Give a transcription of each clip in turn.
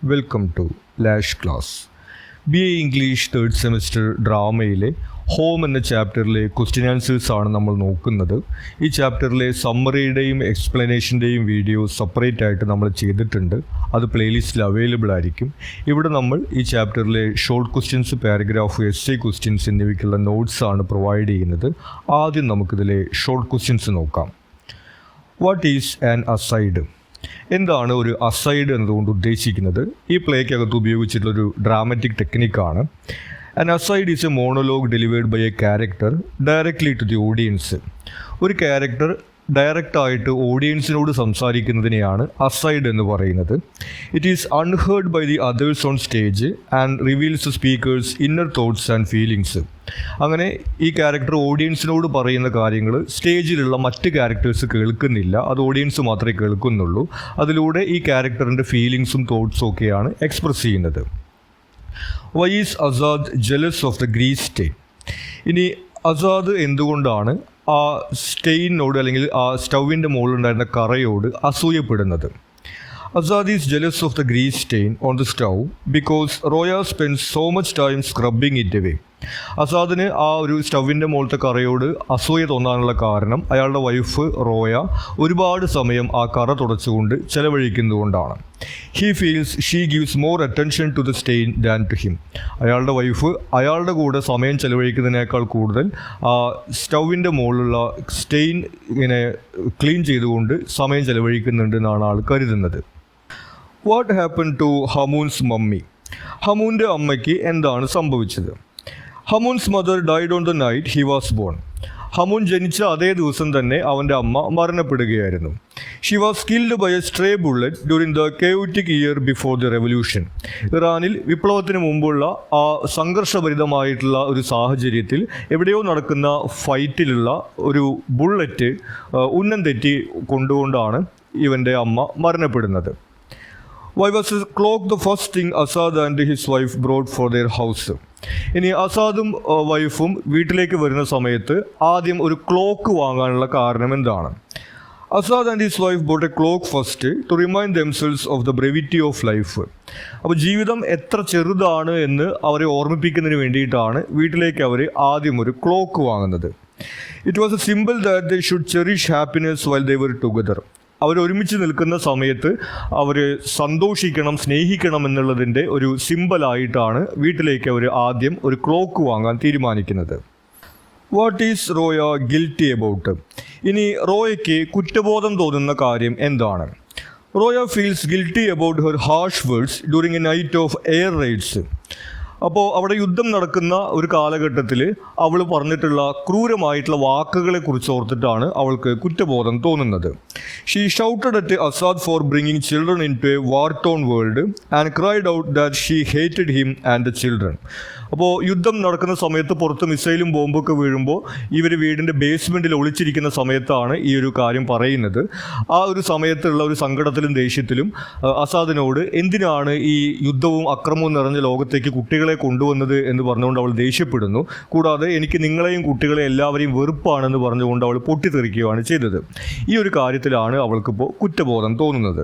Welcome to lash class. BA English third semester ഡ്രാമയിലെ home എന്ന ചാപ്റ്ററിലെ ക്വസ്റ്റ്യൻ ആൻസേഴ്സ് ആണ് നമ്മൾ നോക്കുന്നത്. ഈ ചാപ്റ്ററിലെ സമ്മറിയുടെയും എക്സ്പ്ലനേഷൻ്റെയും വീഡിയോ സെപ്പറേറ്റ് ആയിട്ട് നമ്മൾ ചെയ്തിട്ടുണ്ട്. അത് പ്ലേലിസ്റ്റിൽ അവൈലബിൾ ആയിരിക്കും. ഇവിടെ നമ്മൾ ഈ ചാപ്റ്ററിലെ short questions, paragraph, essay questions എന്നിവയ്ക്കുള്ള നോട്ട്സ് ആണ് പ്രൊവൈഡ് ചെയ്യുന്നത്. ആദ്യം നമുക്കിതിലെ ഷോർട്ട് ക്വസ്റ്റ്യൻസ് നോക്കാം. What is an aside? എന്താണ് ഒരു അസൈഡ് എന്നതുകൊണ്ട് ഉദ്ദേശിക്കുന്നത്? ഈ പ്ലേക്കകത്ത് ഉപയോഗിച്ചിട്ടുള്ളൊരു ഡ്രാമാറ്റിക് ടെക്നിക്കാണ്. An aside is a monologue delivered by a character directly to the audience. ഒരു ക്യാരക്ടർ ഡയറക്റ്റായിട്ട് ഓഡിയൻസിനോട് സംസാരിക്കുന്നതിനെയാണ് അസൈഡ് എന്ന് പറയുന്നത്. It is unheard by the others on stage and reveals the speaker's inner thoughts and feelings. അങ്ങനെ ഈ character ഓഡിയൻസിനോട് പറയുന്ന കാര്യങ്ങൾ സ്റ്റേജിലുള്ള മറ്റ് ക്യാരക്ടേഴ്സ് കേൾക്കുന്നില്ല, അത് ഓഡിയൻസ് മാത്രമേ കേൾക്കുന്നുള്ളൂ. അതിലൂടെ ഈ ക്യാരക്ടറിൻ്റെ ഫീലിങ്സും തോട്ട്സും ഒക്കെയാണ് എക്സ്പ്രസ് ചെയ്യുന്നത്. Why is Azad jealous of the grease stain? ഇനി അസാദ് എന്തുകൊണ്ടാണ് ആ സ്റ്റെയിനോട് അല്ലെങ്കിൽ ആ സ്റ്റൗവിൻ്റെ മുകളിലുണ്ടായിരുന്ന കറയോട് അസൂയപ്പെടുന്നത്? Azad is jealous of the grease stain on the stove because Roya spends so much time scrubbing it away. അസാദിന് ആ ഒരു സ്റ്റൗവിൻ്റെ മുകളിലത്തെ കറയോട് അസൂയ തോന്നാനുള്ള കാരണം അയാളുടെ വൈഫ് റോയ ഒരുപാട് സമയം ആ കറ തുടച്ചുകൊണ്ട് ചെലവഴിക്കുന്നതുകൊണ്ടാണ്. He feels she gives more attention to the stain than to him. അയാളുടെ വൈഫ് അയാളുടെ കൂടെ സമയം ചെലവഴിക്കുന്നതിനേക്കാൾ കൂടുതൽ ആ സ്റ്റൗവിൻ്റെ മുകളിലുള്ള സ്റ്റെയിൻ ഇങ്ങനെ ക്ലീൻ ചെയ്തുകൊണ്ട് സമയം ചെലവഴിക്കുന്നുണ്ട് എന്നാണ് ആൾ കരുതുന്നത്. What happen to Hamoon's mummy? ഹമൂൻ്റെ അമ്മയ്ക്ക് എന്താണ് സംഭവിച്ചത്? Hamoon's mother died on the night he was born. Hamoon ജനിച്ച അതേ ദിവസം തന്നെ അവൻ്റെ അമ്മ മരണപ്പെടുകയായിരുന്നു. She was killed by a stray bullet during the chaotic year before the revolution. ഇറാനിൽ വിപ്ലവത്തിന് മുമ്പുള്ള ആ സംഘർഷഭരിതമായിട്ടുള്ള ഒരു സാഹചര്യത്തിൽ എവിടെയോ നടക്കുന്ന ഫൈറ്റിലുള്ള ഒരു ബുള്ളറ്റ് ഉന്നം തെറ്റി കൊണ്ടുകൊണ്ടാണ് ഇവൻ്റെ അമ്മ മരണപ്പെടുന്നത്. Why was the clock the first thing Asad and his wife brought for their house? ഇനി അസാദും വൈഫും വീട്ടിലേക്ക് വരുന്ന സമയത്ത് ആദ്യം ഒരു ക്ലോക്ക് വാങ്ങാനുള്ള കാരണം എന്താണ്? Azad and his wife bought a clock first to remind themselves of the brevity of life. അപ്പോൾ ജീവിതം എത്ര ചെറുതാണ് എന്ന് അവരെ ഓർമ്മിപ്പിക്കുന്നതിന് വേണ്ടിയിട്ടാണ് വീട്ടിലേക്ക് അവർ ആദ്യം ഒരു ക്ലോക്ക് വാങ്ങുന്നത്. It was a simple that they should cherish happiness while they were together. അവരൊരുമിച്ച് നിൽക്കുന്ന സമയത്ത് അവർ സന്തോഷിക്കണം, സ്നേഹിക്കണം എന്നുള്ളതിൻ്റെ ഒരു സിമ്പലായിട്ടാണ് വീട്ടിലേക്ക് അവർ ആദ്യം ഒരു ക്ലോക്ക് വാങ്ങാൻ തീരുമാനിക്കുന്നത്. What is Roya guilty about? ഇനി റോയയ്ക്ക് കുറ്റബോധം തോന്നുന്ന കാര്യം എന്താണ്? Roya feels guilty about her harsh words during a night of air raids. അപ്പോൾ അവിടെ യുദ്ധം നടക്കുന്ന ഒരു കാലഘട്ടത്തിൽ അവൾ പറഞ്ഞിട്ടുള്ള ക്രൂരമായിട്ടുള്ള വാക്കുകളെ കുറിച്ച് ഓർത്തിട്ടാണ് അവൾക്ക് കുറ്റബോധം തോന്നുന്നത്. She shouted at Azad for bringing children into a war torn world and cried out that she hated him and the children. അപ്പോൾ യുദ്ധം നടക്കുന്ന സമയത്ത് പുറത്ത് മിസൈലും ബോംബൊക്കെ വീഴുമ്പോൾ ഇവർ വീടിൻ്റെ ബേസ്മെൻറ്റിൽ ഒളിച്ചിരിക്കുന്ന സമയത്താണ് ഈ ഒരു കാര്യം പറയുന്നത്. ആ ഒരു സമയത്തുള്ള ഒരു സങ്കടത്തിലും ദേഷ്യത്തിലും അസാദിനോട് എന്തിനാണ് ഈ യുദ്ധവും അക്രമവും നിറഞ്ഞ ലോകത്തേക്ക് കുട്ടികളെ കൊണ്ടുവന്നത് എന്ന് പറഞ്ഞുകൊണ്ട് അവൾ ദേഷ്യപ്പെടുന്നു. കൂടാതെ എനിക്ക് നിങ്ങളെയും കുട്ടികളെ എല്ലാവരെയും വെറുപ്പാണെന്ന് പറഞ്ഞുകൊണ്ട് അവൾ പൊട്ടിത്തെറിക്കുകയാണ് ചെയ്തത്. ഈ ഒരു കാര്യത്തിലാണ് അവൾക്കിപ്പോൾ കുറ്റബോധം തോന്നുന്നത്.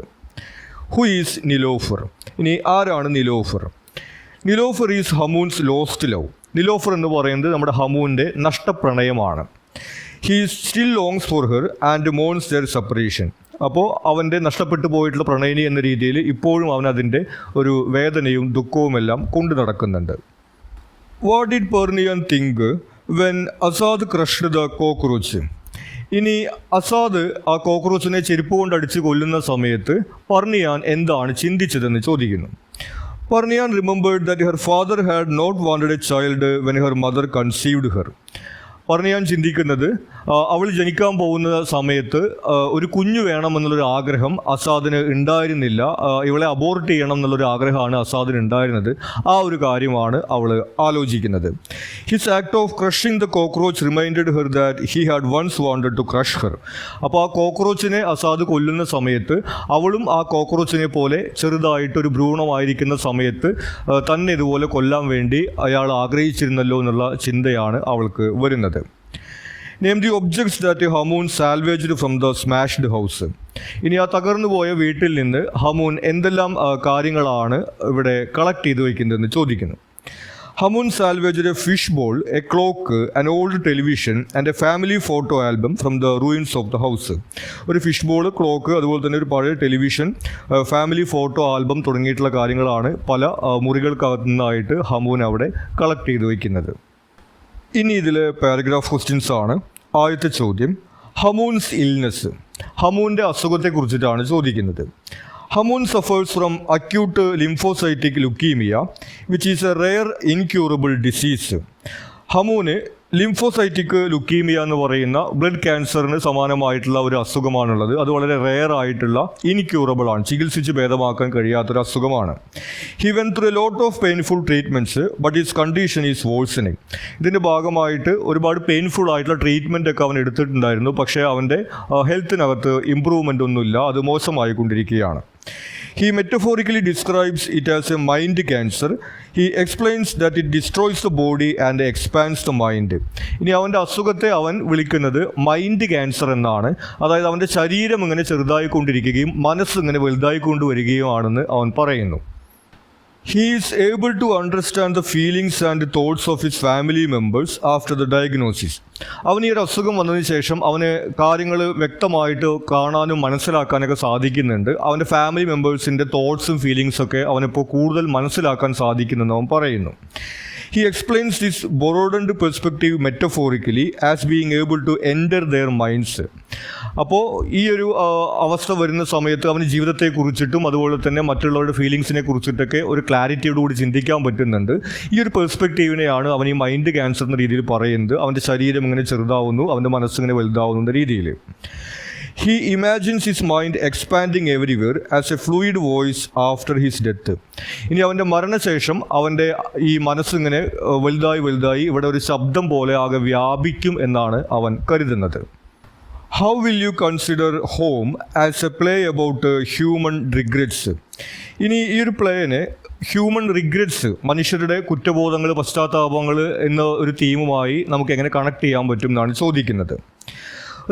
Who is Nilofar? ഇനി ആരാണ് Nilofar? Nilofar is Hamoon's lost love. Nilofar എന്ന് പറയുന്നത് നമ്മുടെ ഹമൂൻ്റെ നഷ്ടപ്രണയമാണ്. He still longs for her and mourns their separation. അപ്പോൾ അവൻ്റെ നഷ്ടപ്പെട്ടു പോയിട്ടുള്ള പ്രണയിനി എന്ന രീതിയിൽ ഇപ്പോഴും അവൻ അതിൻ്റെ ഒരു വേദനയും ദുഃഖവുമെല്ലാം കൊണ്ടു നടക്കുന്നുണ്ട്. What did Parnian think when Azad crushed the cockroach? ഇനി അസാദ് ആ കോക്രോച്ചിനെ ചെരുപ്പ് കൊണ്ട് അടിച്ച് കൊല്ലുന്ന സമയത്ത് പെർണിയാൻ എന്താണ് ചിന്തിച്ചതെന്ന് ചോദിക്കുന്നു. Pernian remembered that her father had not wanted a child when her mother conceived her. പെർണിയാൻ ചിന്തിക്കുന്നത് അവൾ ജനിക്കാൻ പോകുന്ന സമയത്ത് ഒരു കുഞ്ഞു വേണമെന്നുള്ളൊരു ആഗ്രഹം അസാദിന് ഉണ്ടായിരുന്നില്ല. ഇവളെ അബോർട്ട് ചെയ്യണം എന്നുള്ളൊരു ആഗ്രഹമാണ് അസാദിന് ഉണ്ടായിരുന്നത്. ആ ഒരു കാര്യമാണ് അവൾ ആലോചിക്കുന്നത്. His act of crushing the cockroach reminded her that he had once wanted to crush her. അപ്പോൾ ആ കോക്രോച്ചിനെ അസാദ് കൊല്ലുന്ന സമയത്ത് അവളും ആ കോക്രോച്ചിനെ പോലെ ചെറുതായിട്ടൊരു ഭ്രൂണമായിരിക്കുന്ന സമയത്ത് തന്നെ ഇതുപോലെ കൊല്ലാൻ വേണ്ടി അയാൾ ആഗ്രഹിച്ചിരുന്നല്ലോ എന്നുള്ള ചിന്തയാണ് അവൾക്ക് വരുന്നത്. Name the objects that Hamoon salvaged from the smashed house. ഇനി ആ തകർന്നു പോയ വീട്ടിൽ നിന്ന് ഹമൂൻ എന്തെല്ലാം കാര്യങ്ങളാണ് ഇവിടെ കളക്ട് ചെയ്ത് വയ്ക്കുന്നതെന്ന് ചോദിക്കുന്നു. Hamoon salvaged a fish bowl, a clock, an old television and a family photo album from the ruins of the house. ഒരു ഫിഷ് ബോൾ, ക്ലോക്ക്, അതുപോലെ തന്നെ ഒരു പഴയ ടെലിവിഷൻ, ഫാമിലി ഫോട്ടോ ആൽബം തുടങ്ങിയിട്ടുള്ള കാര്യങ്ങളാണ് പല മുറികൾക്കകത്തു നിന്നായിട്ട് ഹമൂൻ അവിടെ കളക്ട് ചെയ്ത് വയ്ക്കുന്നത്. ഇനി ഇതിൽ പാരഗ്രാഫ് ക്വസ്റ്റ്യൻസ് ആണ്. ആദ്യത്തെ ചോദ്യം, ഹമൂൻസ് ഇൽനെസ്. ഹമൂൻ്റെ അസുഖത്തെക്കുറിച്ചിട്ടാണ് ചോദിക്കുന്നത്. Hamoon suffers from acute lymphocytic leukaemia which is a rare incurable disease. ഹമൂന് ലിംഫോസൈറ്റിക് ലുക്കീമിയ എന്ന് പറയുന്ന ബ്ലഡ് ക്യാൻസറിന് സമാനമായിട്ടുള്ള ഒരു അസുഖമാണുള്ളത്. അത് വളരെ റെയർ ആയിട്ടുള്ള ഇൻക്യൂറബിൾ ആണ്, ചികിത്സിച്ച് ഭേദമാക്കാൻ കഴിയാത്തൊരു അസുഖമാണ്. He went through a lot of painful treatments but his condition is worsening. ഇതിൻ്റെ ഭാഗമായിട്ട് ഒരുപാട് പെയിൻഫുൾ ആയിട്ടുള്ള ട്രീറ്റ്മെൻ്റ് ഒക്കെ അവൻ എടുത്തിട്ടുണ്ടായിരുന്നു. പക്ഷേ അവൻ്റെ ഹെൽത്തിനകത്ത് ഇമ്പ്രൂവ്മെൻ്റ് ഒന്നുമില്ല, അത് മോശമായിക്കൊണ്ടിരിക്കുകയാണ്. He metaphorically describes it as a mind cancer. He explains that it destroys the body and expands the mind. ഇനി അവൻ്റെ അസുഖത്തെ അവൻ വിളിക്കുന്നത് മൈൻഡ് ക്യാൻസർ എന്നാണ്. അതായത് അവൻ്റെ ശരീരം ഇങ്ങനെ ചെറുതായിക്കൊണ്ടിരിക്കുകയും മനസ്സ് ഇങ്ങനെ വലുതായിക്കൊണ്ടുവരികയുമാണെന്ന് അവൻ പറയുന്നു. He is able to understand the feelings and thoughts of his family members after the diagnosis. അവന് ഈ ഒരു അസുഖം വന്നതിന് ശേഷം അവന് കാര്യങ്ങൾ വ്യക്തമായിട്ട് കാണാനും മനസ്സിലാക്കാനൊക്കെ സാധിക്കുന്നുണ്ട്. അവൻ്റെ ഫാമിലി മെമ്പേഴ്സിൻ്റെ തോട്ട്സും ഫീലിങ്സൊക്കെ അവനിപ്പോൾ കൂടുതൽ മനസ്സിലാക്കാൻ സാധിക്കുന്നെന്ന് അവൻ പറയുന്നു. He explains this borrowed perspective metaphorically as being able to enter their minds. അപ്പോൾ ഈ ഒരു അവസ്ഥ വരുന്ന സമയത്ത് അവന് ജീവിതത്തെക്കുറിച്ചിട്ടും അതുപോലെ തന്നെ മറ്റുള്ളവരുടെ ഫീലിങ്സിനെ കുറിച്ചിട്ടൊക്കെ ഒരു ക്ലാരിറ്റിയോടുകൂടി ചിന്തിക്കാൻ പറ്റുന്നുണ്ട്. ഈ ഒരു പെർസ്പെക്റ്റീവിനെയാണ് അവൻ ഈ മൈൻഡ് ക്യാൻസർ എന്ന രീതിയിൽ പറയുന്നത്. അവൻ്റെ ശരീരം ഇങ്ങനെ ചെറുതാവുന്നു, അവൻ്റെ മനസ്സിങ്ങനെ വലുതാവുന്നു എന്ന രീതിയിൽ. He imagines his mind expanding everywhere as a fluid voice after his death. ഇനി അവൻ്റെ മരണശേഷം അവൻ്റെ ഈ മനസ്സിങ്ങനെ വലുതായി ഇവിടെ ഒരു ശബ്ദം പോലെ ആകെ വ്യാപിക്കും എന്നാണ് അവൻ കരുതുന്നത്. How will you consider Home as a play about human regrets? ഇനി ഈ ഒരു പ്ലേനെ ഹ്യൂമൻ റിഗ്രറ്റ്സ്, മനുഷ്യരുടെ കുറ്റബോധങ്ങൾ, പശ്ചാത്താപങ്ങൾ എന്ന ഒരു തീമുമായി നമുക്ക് എങ്ങനെ കണക്ട് ചെയ്യാൻ പറ്റും എന്നാണ് ചോദിക്കുന്നത്.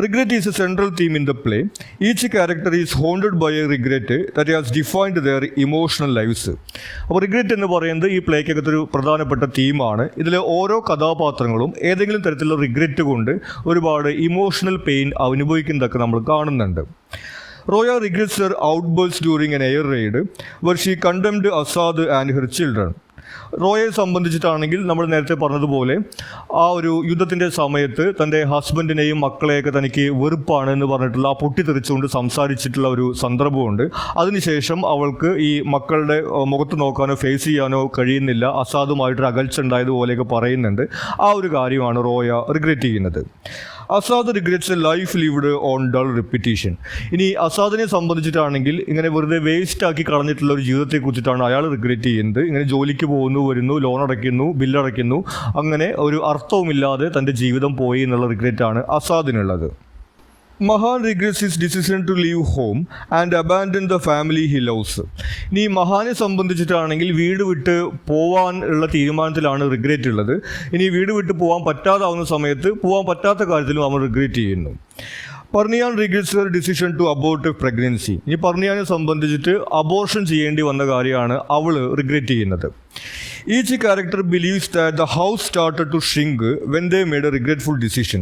Regret is a central theme in the play. Each character is haunted by a regret that has defined their emotional lives. അപ്പോൾ റിഗ്രറ്റ് എന്ന് പറയുന്നത് ഈ പ്ലേക്കകത്തൊരു പ്രധാനപ്പെട്ട തീമാണ്. ഇതിലെ ഓരോ കഥാപാത്രങ്ങളും ഏതെങ്കിലും തരത്തിലുള്ള റിഗ്രറ്റ് കൊണ്ട് ഒരുപാട് ഇമോഷണൽ പെയിൻ അനുഭവിക്കുന്നതൊക്കെ നമ്മൾ കാണുന്നുണ്ട്. Roya regrets her outburst during an air raid where she condemned Asad and her children. റോയെ സംബന്ധിച്ചിട്ടാണെങ്കിൽ നമ്മൾ നേരത്തെ പറഞ്ഞതുപോലെ ആ ഒരു യുദ്ധത്തിൻ്റെ സമയത്ത് തൻ്റെ ഹസ്ബൻഡിനെയും മക്കളെയൊക്കെ തനിക്ക് വെറുപ്പാണ് എന്ന് പറഞ്ഞിട്ടുള്ള ആ പൊട്ടിത്തെറിച്ചുകൊണ്ട് സംസാരിച്ചിട്ടുള്ള ഒരു സന്ദർഭമുണ്ട്. അതിനുശേഷം അവൾക്ക് ഈ മക്കളുടെ മുഖത്ത് നോക്കാനോ ഫേസ് ചെയ്യാനോ കഴിയുന്നില്ല, അസാദുമായിട്ടൊരു അകൽച്ച ഉണ്ടായതുപോലെയൊക്കെ പറയുന്നുണ്ട്. ആ ഒരു കാര്യമാണ് റോയ റിഗ്രറ്റ് ചെയ്യുന്നത്. Azad regrets a life lived on dull repetition. ഇനി അസാദിനെ സംബന്ധിച്ചിട്ടാണെങ്കിൽ ഇങ്ങനെ വെറുതെ വേസ്റ്റ് ആക്കി കളഞ്ഞിട്ടുള്ള ഒരു ജീവിതത്തെക്കുറിച്ചിട്ടാണ് അയാൾ റിഗ്രറ്റ് ചെയ്യുന്നത്. ഇങ്ങനെ ജോലിക്ക് പോകുന്നു, വരുന്നു, ലോൺ അടയ്ക്കുന്നു, ബില്ലടയ്ക്കുന്നു, അങ്ങനെ ഒരു അർത്ഥവുമില്ലാതെ തൻ്റെ ജീവിതം പോയി എന്നുള്ള റിഗ്രറ്റാണ് അസാദിനുള്ളത്. മഹാൻ regrets his decision to leave home and abandon the family he loves. ഇനി മഹാനെ സംബന്ധിച്ചിട്ടാണെങ്കിൽ വീട് വിട്ട് പോവാൻ ഉള്ള തീരുമാനത്തിലാണ് റിഗ്രറ്റ് ഉള്ളത്. ഇനി വീട് വിട്ട് പോകാൻ പറ്റാതാവുന്ന സമയത്ത് പോകാൻ പറ്റാത്ത കാര്യത്തിലും അവൻ റിഗ്രറ്റ് ചെയ്യുന്നു. Parnian regrets her decision to abort pregnancy. ഇനി പർണിയാനെ സംബന്ധിച്ചിട്ട് അബോർഷൻ ചെയ്യേണ്ടി വന്ന കാര്യമാണ് അവൾ റിഗ്രറ്റ് ചെയ്യുന്നത്. Each character believes that the house started to shrink when they made a regretful decision.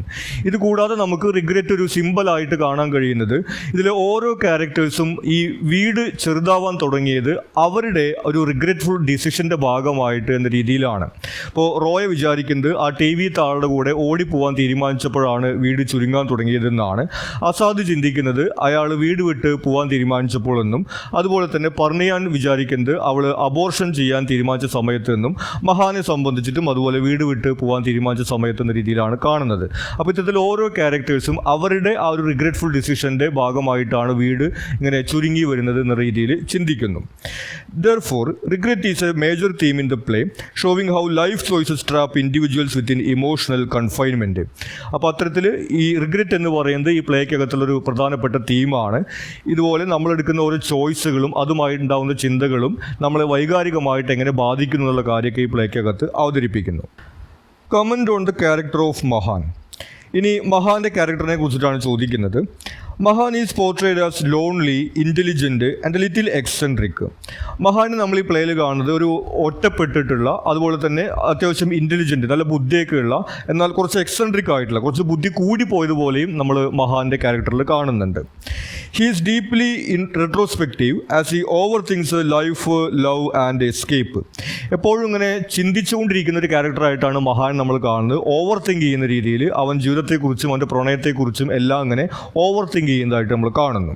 ഇത് കൂടാതെ നമുക്ക് റിഗ്രറ്റ് ഒരു സിമ്പിളായിട്ട് കാണാൻ കഴിയുന്നത് ഇതിലെ ഓരോ ക്യാരക്ടേഴ്സും ഈ വീട് ചെറുതാവാൻ തുടങ്ങിയത് അവരുടെ ഒരു റിഗ്രറ്റ്ഫുൾ ഡിസിഷൻ്റെ ഭാഗമായിട്ട് എന്ന രീതിയിലാണ്. ഇപ്പോൾ റോയ വിചാരിക്കുന്നത് ആ TV താളുടെ കൂടെ ഓടിപ്പോവാൻ തീരുമാനിച്ചപ്പോഴാണ് വീട് ചുരുങ്ങാൻ തുടങ്ങിയതെന്നാണ്. അസാദ് ചിന്തിക്കുന്നത് അയാൾ വീട് വിട്ട് പോകാൻ തീരുമാനിച്ചപ്പോഴെന്നും, അതുപോലെ തന്നെ പർണിയാൻ വിചാരിക്കുന്നത് അവൾ അബോർഷൻ ചെയ്യാൻ തീരുമാനിച്ച സമയത്ത് എന്നും, മഹാനെ സംബന്ധിച്ചിട്ടും അതുപോലെ വീട് വിട്ട് പോകാൻ തീരുമാനിച്ച സമയത്തെന്ന രീതിയിലാണ് കാണുന്നത്. അപ്പോൾ ഇത്തരത്തിൽ ഓരോ ക്യാരക്ടേഴ്സും അവരുടെ ആ ഒരു റിഗ്രറ്റ്ഫുൾ ഡിസിഷൻ്റെ ഭാഗമായിട്ടാണ് വീട് ഇങ്ങനെ ചുരുങ്ങി വരുന്നത് എന്ന രീതിയിൽ ചിന്തിക്കുന്നു. Therefore, regret is a major theme in the play, showing how life choices trap individuals within emotional confinement. അപ്പോൾ അത്തരത്തിൽ ഈ റിഗ്രറ്റ് എന്ന് പറയുന്നത് ഈ പ്ലേക്കകത്തുള്ളൊരു പ്രധാനപ്പെട്ട തീമാണ്. ഇതുപോലെ നമ്മളെടുക്കുന്ന ഓരോ ചോയ്സുകളും അതുമായിട്ടുണ്ടാകുന്ന ചിന്തകളും നമ്മളെ വൈകാരികമായിട്ട് എങ്ങനെ ബാധിക്കുന്നു എന്നുള്ള കാര്യമൊക്കെ ഈ പ്ലേക്കകത്ത് അവതരിപ്പിക്കുന്നു. Comment on the character of Mahan. ഇനി മഹാന്റെ ക്യാരക്ടറിനെ കുറിച്ചിട്ടാണ് ചോദിക്കുന്നത്. Mahan is portrayed as lonely, intelligent and little eccentric. മഹാനെ നമ്മൾ ഈ പ്ലേയിൽ കാണുന്നത് ഒരു ഒറ്റപ്പെട്ടിട്ടുള്ള, അതുപോലെ തന്നെ അത്യാവശ്യം ഇൻ്റലിജൻറ്റ്, നല്ല ബുദ്ധിയൊക്കെയുള്ള, എന്നാൽ കുറച്ച് എക്സെൻട്രിക് ആയിട്ടുള്ള, കുറച്ച് ബുദ്ധി കൂടി പോയതുപോലെയും നമ്മൾ മഹാൻ്റെ ക്യാരക്ടറിൽ കാണുന്നുണ്ട്. He is deeply retrospective as he over things life, love and escape. എപ്പോഴും ഇങ്ങനെ ചിന്തിച്ചുകൊണ്ടിരിക്കുന്ന ഒരു ക്യാരക്ടറായിട്ടാണ് മഹാൻ നമ്മൾ കാണുന്നത്. ഓവർ തിങ്ക് ചെയ്യുന്ന രീതിയിൽ അവൻ ജീവിതത്തെക്കുറിച്ചും അവൻ്റെ പ്രണയത്തെക്കുറിച്ചും എല്ലാം അങ്ങനെ ഓവർ തിങ്ക് ചെയ്യുന്നതായിട്ട് നമ്മൾ കാണുന്നു.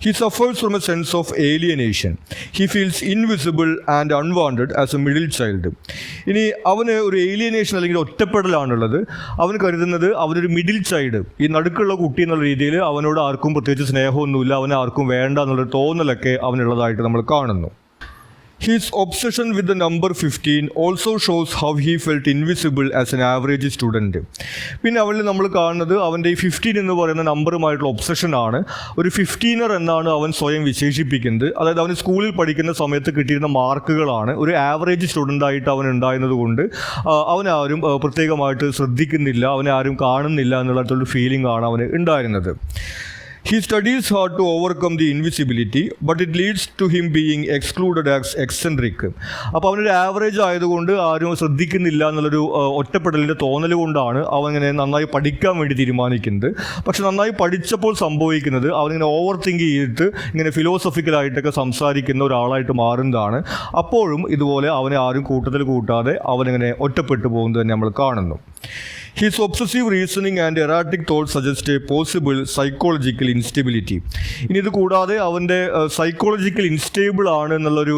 He സഫേഴ്സ് from A sense of alienation. He feels invisible and unwanted as A middle child. ഇനി അവന് ഒരു ഏലിയനേഷൻ അല്ലെങ്കിൽ ഒറ്റപ്പെടലാണുള്ളത്. അവൻ കരുതുന്നത് അവനൊരു മിഡിൽ ചൈൽഡ്, ഈ നടുക്കുള്ള കുട്ടി എന്നുള്ള രീതിയിൽ അവനോട് ആർക്കും പ്രത്യേകിച്ച് സ്നേഹമൊന്നുമില്ല, അവനെ ആർക്കും വേണ്ട എന്നുള്ളൊരു തോന്നലൊക്കെ അവനുള്ളതായിട്ട് നമ്മൾ കാണുന്നു. His obsession with the number 15 also shows how he felt invisible as an average student. പിന്നെ അവനിൽ നമ്മൾ കാണുന്നത് അവൻ്റെ ഈ 15 എന്ന് പറയുന്ന നമ്പറുമായിട്ടുള്ള ഒബ്സഷനാണ്. ഒരു 15er എന്നാണ് അവൻ സ്വയം വിശേഷിപ്പിക്കുന്നത്. അതായത് അവന് സ്കൂളിൽ പഠിക്കുന്ന സമയത്ത് കിട്ടിയിരുന്ന മാർക്കുകളാണ്. ഒരു ആവറേജ് സ്റ്റുഡൻ്റായിട്ട് അവൻ ഉണ്ടായിരുന്നത് കൊണ്ട് അവനാരും പ്രത്യേകമായിട്ട് ശ്രദ്ധിക്കുന്നില്ല, അവനെ ആരും കാണുന്നില്ല എന്നുള്ളൊരു ഫീലിംഗ് ആണ് അവന് ഉണ്ടായിരുന്നത്. He studies hard to overcome the invisibility, but it leads to him being excluded as eccentric. അപ്പോൾ അവനൊരു ആവറേജ് ആയതുകൊണ്ട് ആരും ശ്രദ്ധിക്കുന്നില്ല എന്നുള്ളൊരു ഒറ്റപ്പെടലിൻ്റെ തോന്നൽ കൊണ്ടാണ് അവനിങ്ങനെ നന്നായി പഠിക്കാൻ വേണ്ടി തീരുമാനിക്കുന്നത്. പക്ഷെ നന്നായി പഠിച്ചപ്പോൾ സംഭവിക്കുന്നത് അവനിങ്ങനെ ഓവർ തിങ്ക് ചെയ്തിട്ട് ഇങ്ങനെ ഫിലോസഫിക്കലായിട്ടൊക്കെ സംസാരിക്കുന്ന ഒരാളായിട്ട് മാറുന്നതാണ്. അപ്പോഴും ഇതുപോലെ അവനെ ആരും കൂട്ടത്തിൽ കൂട്ടാതെ അവനിങ്ങനെ ഒറ്റപ്പെട്ടു പോകുന്നത് തന്നെ നമ്മൾ കാണുന്നു. His obsessive reasoning and erratic thoughts suggest a possible psychological instability. ഇനി ഇത് കൂടാതെ അവൻ്റെ സൈക്കോളജിക്കൽ ഇൻസ്റ്റേബിൾ ആണ് എന്നുള്ളൊരു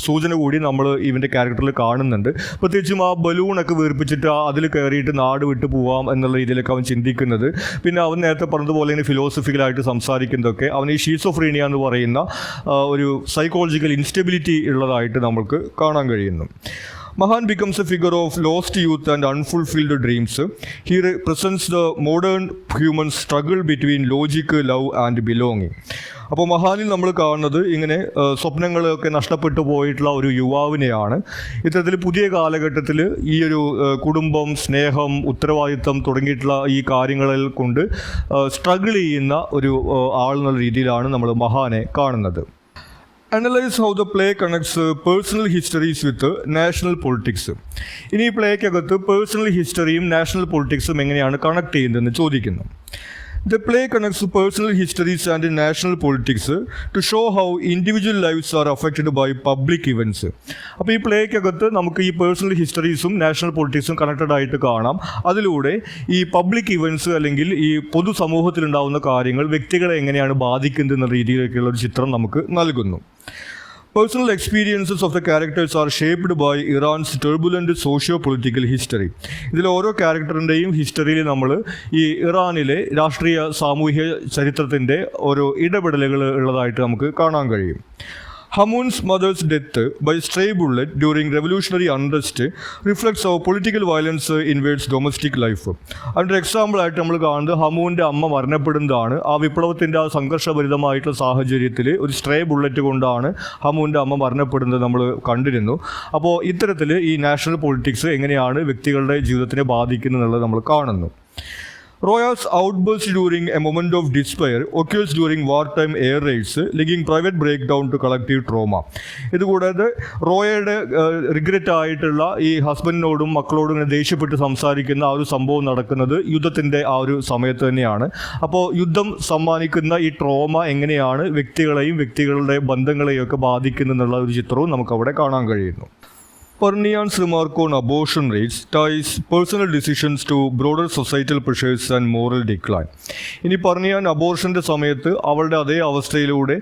സൂചന കൂടി നമ്മൾ ഇവൻ്റെ ക്യാരക്ടറിൽ കാണുന്നുണ്ട്. പ്രത്യേകിച്ചും ആ ബലൂണൊക്കെ വീർപ്പിച്ചിട്ട് അതിൽ കയറിയിട്ട് നാട് വിട്ടു പോവാം എന്നുള്ള രീതിയിലൊക്കെ അവൻ ചിന്തിക്കുന്നത്. പിന്നെ അവൻ നേരത്തെ പറഞ്ഞതുപോലെ ഇങ്ങനെ ഫിലോസഫിക്കലായിട്ട് സംസാരിക്കുന്നതൊക്കെ അവൻ ഈ ഷീസോഫ്രീനിയ എന്ന് പറയുന്ന ഒരു സൈക്കോളജിക്കൽ ഇൻസ്റ്റെബിലിറ്റി ഉള്ളതായിട്ട് നമുക്ക് കാണാൻ കഴിയുന്നു. Mahan becomes a figure of lost youth and unfulfilled dreams. He represents the modern human struggle between logic, love and belonging. അപ്പോൾ മഹാനിൽ നമ്മൾ കാണുന്നത് ഇങ്ങനെ സ്വപ്നങ്ങളൊക്കെ നഷ്ടപ്പെട്ടു പോയിട്ടുള്ള ഒരു യുവാവിനെയാണ്. ഇത്തരത്തിൽ പുതിയ കാലഘട്ടത്തിൽ ഈ ഒരു കുടുംബം, സ്നേഹം, ഉത്തരവാദിത്തം തുടങ്ങിയിട്ടുള്ള ഈ കാര്യങ്ങളിൽ കൊണ്ട് സ്ട്രഗിൾ ചെയ്യുന്ന ഒരു ആൾ എന്നുള്ള രീതിയിലാണ് നമ്മൾ മഹാനെ കാണുന്നത്. Analyze how the play connects personal histories with national politics. ഇനി ഈ പ്ലേക്കകത്ത് പേഴ്സണൽ ഹിസ്റ്ററിയും നാഷണൽ പൊളിറ്റിക്സും എങ്ങനെയാണ് കണക്ട് ചെയ്യുന്നതെന്ന് ചോദിക്കുന്നു. The play connects personal histories and national politics to show how individual lives are affected by public events. അപ്പോൾ ഈ പ്ലേക്കകത്ത് നമുക്ക് ഈ പേഴ്സണൽ ഹിസ്റ്ററീസും നാഷണൽ പൊളിറ്റിക്സും കണക്റ്റഡ് ആയിട്ട് കാണാം. അതിലൂടെ ഈ പബ്ലിക് ഇവൻറ്റ്സ് അല്ലെങ്കിൽ ഈ പൊതുസമൂഹത്തിലുണ്ടാകുന്ന കാര്യങ്ങൾ വ്യക്തികളെ എങ്ങനെയാണ് ബാധിക്കുന്നത് എന്ന രീതിയിലേക്കുള്ള ഒരു ചിത്രം നമുക്ക് നൽകുന്നു. Personal experiences of the characters are shaped by Iran's turbulent socio-political history. ഇതിൽ ഓരോ ക്യാരക്ടറിൻ്റെയും ഹിസ്റ്ററിയിൽ നമ്മൾ ഈ ഇറാനിലെ രാഷ്ട്രീയ സാമൂഹ്യ ചരിത്രത്തിൻ്റെ ഓരോ ഇടപെടലുകൾ ഉള്ളതായിട്ട് നമുക്ക് കാണാൻ കഴിയും. Hamoon's mother's death by stray bullet during revolutionary unrest reflects how political violence invades domestic life. അതിൻ്റെ എക്സാമ്പിളായിട്ട് നമ്മൾ കാണുന്നത് ഹമൂൻ്റെ അമ്മ മരണപ്പെടുന്നതാണ്. ആ വിപ്ലവത്തിൻ്റെ ആ സംഘർഷഭരിതമായിട്ടുള്ള സാഹചര്യത്തിൽ ഒരു സ്ട്രേ ബുള്ളറ്റ് കൊണ്ടാണ് ഹമൂൻ്റെ അമ്മ മരണപ്പെടുന്നത് നമ്മൾ കണ്ടിരുന്നു. അപ്പോൾ ഇത്തരത്തിൽ ഈ നാഷണൽ പൊളിറ്റിക്സ് എങ്ങനെയാണ് വ്യക്തികളുടെ ജീവിതത്തിനെ ബാധിക്കുന്നത് എന്നുള്ളത് നമ്മൾ കാണുന്നു. Roya's outburst during a moment of despair occurs during wartime air raids, linking private breakdown to collective trauma. ഇതുകൂടാതെ റോയയുടെ റിഗ്രറ്റ് ആയിട്ടുള്ള ഈ ഹസ്ബൻഡിനോടും മക്കളോടും ഇങ്ങനെ ദേഷ്യപ്പെട്ട് സംസാരിക്കുന്ന ആ ഒരു സംഭവം നടക്കുന്നത് യുദ്ധത്തിൻ്റെ ആ ഒരു സമയത്ത് തന്നെയാണ്. അപ്പോൾ യുദ്ധം സമ്മാനിക്കുന്ന ഈ ട്രോമ എങ്ങനെയാണ് വ്യക്തികളെയും വ്യക്തികളുടെ ബന്ധങ്ങളെയും ഒക്കെ ബാധിക്കുന്നുള്ള ഒരു ചിത്രവും നമുക്കവിടെ കാണാൻ കഴിയുന്നു. Pernian's remark on abortion rates ties personal decisions to broader societal pressures and moral decline. ഇനി പെർണിയാൻ അബോർഷൻ്റെ സമയത്ത് അവളുടെ അതേ അവസ്ഥയിലൂടെ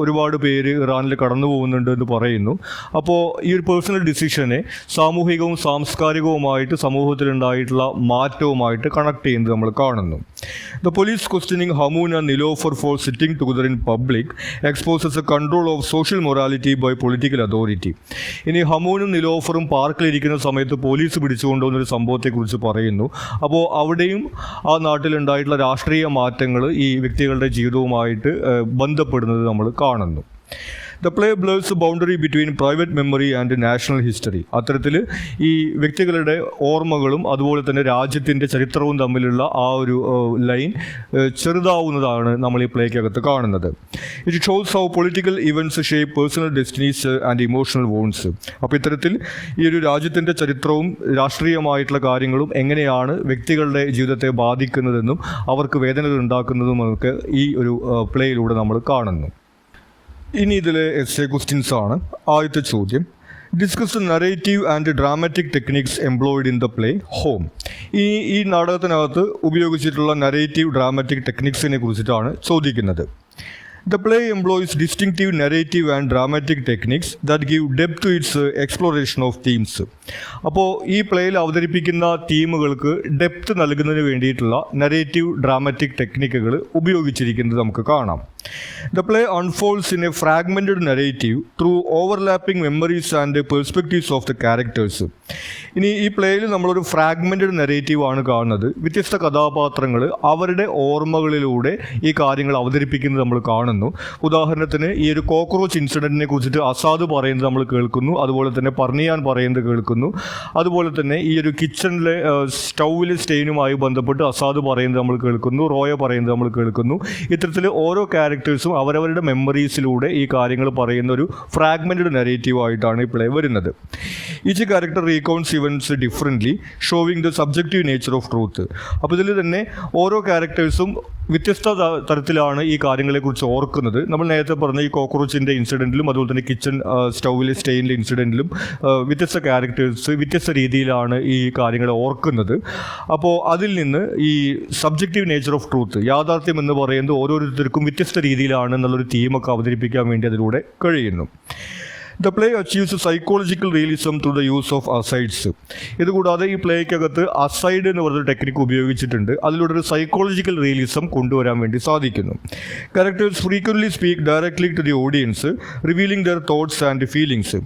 ഒരുപാട് പേര് ഇറാനിൽ കടന്നു പോകുന്നുണ്ട് എന്ന് പറയുന്നു. അപ്പോൾ ഈ ഒരു പേഴ്സണൽ ഡിസിഷനെ സാമൂഹികവും സാംസ്കാരികവുമായിട്ട് സമൂഹത്തിലുണ്ടായിട്ടുള്ള മാറ്റവുമായിട്ട് കണക്ട് ചെയ്യുന്നത് നമ്മൾ കാണുന്നു. The police questioning Hamoon and Nilofer for sitting together in public exposes a control of social morality by political authority. ഇനി ഹമൂനും നിലോഫറും പാർക്കിലിരിക്കുന്ന സമയത്ത് പോലീസ് പിടിച്ചുകൊണ്ടുവന്നൊരു സംഭവത്തെക്കുറിച്ച് പറയുന്നു. അപ്പോൾ അവിടെയും ആ നാട്ടിലുണ്ടായിട്ടുള്ള രാഷ്ട്രീയ മാറ്റങ്ങൾ ഈ വ്യക്തികളുടെ ജീവിതവുമായിട്ട് ബന്ധപ്പെടുന്നത് നമ്മൾ കാണുന്നു. The play blurs boundary between private memory and national history. അത്തരത്തിൽ ഈ വ്യക്തികളുടെ ഓർമ്മകളും അതുപോലെ തന്നെ രാജ്യത്തിൻ്റെ ചരിത്രവും തമ്മിലുള്ള ആ ഒരു ലൈൻ ചെറുതാവുന്നതാണ് നമ്മൾ ഈ പ്ലേക്കകത്ത് കാണുന്നത്. It shows how political events shape personal destinies and emotional wounds. അപ്പോൾ ഇത്തരത്തിൽ ഈ ഒരു രാജ്യത്തിൻ്റെ ചരിത്രവും രാഷ്ട്രീയമായിട്ടുള്ള കാര്യങ്ങളും എങ്ങനെയാണ് വ്യക്തികളുടെ ജീവിതത്തെ ബാധിക്കുന്നതെന്നും അവർക്ക് വേദനകൾ ഉണ്ടാക്കുന്നതും ഒക്കെ ഈ ഒരു പ്ലേയിലൂടെ നമ്മൾ കാണുന്നു. ഇനി ഇതിലെ എസ്സേ ക്വസ്റ്റ്യൻസ് ആണ്. ആദ്യത്തെ ചോദ്യം, discuss the narrative and dramatic techniques employed in the play home. ഈ നാടകത്തിനകത്ത് ഉപയോഗിച്ചിട്ടുള്ള നറേറ്റീവ് ഡ്രാമാറ്റിക് ടെക്നിക്സിനെ കുറിച്ചിട്ടാണ് ചോദിക്കുന്നത്. The play employs distinctive narrative and dramatic techniques that give depth to its exploration of themes. അപ്പോൾ ഈ പ്ലേയിൽ അവതരിപ്പിക്കുന്ന തീമുകൾക്ക് ഡെപ്ത് നൽകുന്നതിന് വേണ്ടിയിട്ടുള്ള നരേറ്റീവ് ഡ്രാമാറ്റിക് ടെക്നിക്കുകൾ ഉപയോഗിച്ചിരിക്കുന്നത് നമുക്ക് കാണാം. The play unfolds in a fragmented narrative through overlapping memories and perspectives of the characters. ഇനി ഈ പ്ലേയിൽ നമ്മളൊരു ഫ്രാഗ്മെൻറ്റഡ് നരേറ്റീവ് ആണ് കാണുന്നത്. വ്യത്യസ്ത കഥാപാത്രങ്ങൾ അവരുടെ ഓർമ്മകളിലൂടെ ഈ കാര്യങ്ങൾ അവതരിപ്പിക്കുന്നത് നമ്മൾ കാണുന്നു. ഉദാഹരണത്തിന് ഈ ഒരു കോക്രോച്ച് ഇൻസിഡൻറ്റിനെ കുറിച്ചിട്ട് അസാദ് പറയുന്നത് നമ്മൾ കേൾക്കുന്നു, അതുപോലെ തന്നെ പർണിയാൻ പറയുന്നത് കേൾക്കുന്നു, അതുപോലെ തന്നെ ഈ ഒരു കിച്ചണിലെ സ്റ്റൗവിലെ സ്റ്റെയിനുമായി ബന്ധപ്പെട്ട് അസാദ് പറയുന്നത് നമ്മൾ കേൾക്കുന്നു, റോയ പറയുന്നത് നമ്മൾ കേൾക്കുന്നു. ഇത്തരത്തിൽ ഓരോ ക്യാരക്ടേഴ്സും അവരവരുടെ മെമ്മറീസിലൂടെ ഈ കാര്യങ്ങൾ പറയുന്ന ഒരു ഫ്രാഗ്മെൻറ്റഡ് നരേറ്റീവ് ആയിട്ടാണ് ഈ പ്ലേ വരുന്നത്. Each character recounts events differently showing the subjective nature of truth. അപ്പോൾ ഇതിൽ തന്നെ ഓരോ ക്യാരക്ടേഴ്സും വ്യത്യസ്ത തരത്തിലാണ് ഈ കാര്യങ്ങളെക്കുറിച്ച് ഓർക്കുന്നത്. നമ്മൾ നേരത്തെ പറഞ്ഞ ഈ കോക്രോച്ചിൻ്റെ ഇൻസിഡൻറ്റിലും അതുപോലെ തന്നെ കിച്ചൺ സ്റ്റൗവിലെ സ്റ്റെയിനിലെ ഇൻസിഡൻറ്റിലും വ്യത്യസ്ത ക്യാരക്ടേഴ്സ് വ്യത്യസ്ത രീതിയിലാണ് ഈ കാര്യങ്ങളെ ഓർക്കുന്നത്. അപ്പോൾ അതിൽ നിന്ന് ഈ സബ്ജക്റ്റീവ് നേച്ചർ ഓഫ് ട്രൂത്ത്, യാഥാർത്ഥ്യം എന്ന് പറയുന്നത് ഓരോരുത്തർക്കും വ്യത്യസ്ത രീതിയിലാണ് എന്നുള്ളൊരു തീമൊക്കെ അവതരിപ്പിക്കാൻ വേണ്ടി അതിലൂടെ കഴിയുന്നു. The play achieves psychological realism through the use of asides. ഇതുകൂടാതെ ഈ പ്ലേക്കകത്ത് അസൈഡ് എന്ന് പറയുന്ന ടെക്നിക്ക് ഉപയോഗിച്ചിട്ടുണ്ട്. അതിലൂടെ ഒരു സൈക്കോളജിക്കൽ റിയലിസം കൊണ്ടുവരാൻ വേണ്ടി സാധിക്കുന്നു. Characters frequently speak directly to the audience, revealing their thoughts and feelings.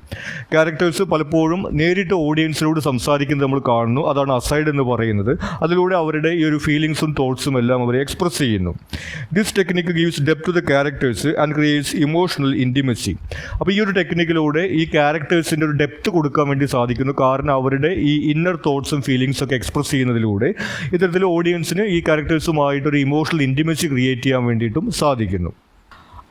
Characters പലപ്പോഴും നേരിട്ട് ഓഡിയൻസിനോട് സംസാരിക്കുന്നത് നമ്മൾ കാണുന്നു. അതാണ് അസൈഡ് എന്ന് പറയുന്നത്. അതിലൂടെ അവരുടെ ഈ ഒരു ഫീലിങ്സും തോട്ട്സും എല്ലാം അവർ എക്സ്പ്രസ് ചെയ്യുന്നു. This technique gives depth to the characters and creates emotional intimacy. അപ്പോൾ ഈ ഒരു ടെക്നിക്കിലൂടെ ഈ ക്യാരക്ടേഴ്സിൻ്റെ ഒരു ഡെപ്ത് കൊടുക്കാൻ വേണ്ടി സാധിക്കുന്നു. കാരണം അവരുടെ ഈ ഇന്നർ തോട്ട്സും ഫീലിങ്സും ഒക്കെ എക്സ്പ്രസ് ചെയ്യുന്നതിലൂടെ ഇത്തരത്തിൽ ഓഡിയൻസിന് ഈ ക്യാരക്ടേഴ്സുമായിട്ടൊരു ഇമോഷണൽ ഇൻറ്റിമസി ക്രിയേറ്റ് ചെയ്യാൻ വേണ്ടിയിട്ടും സാധിക്കുന്നു.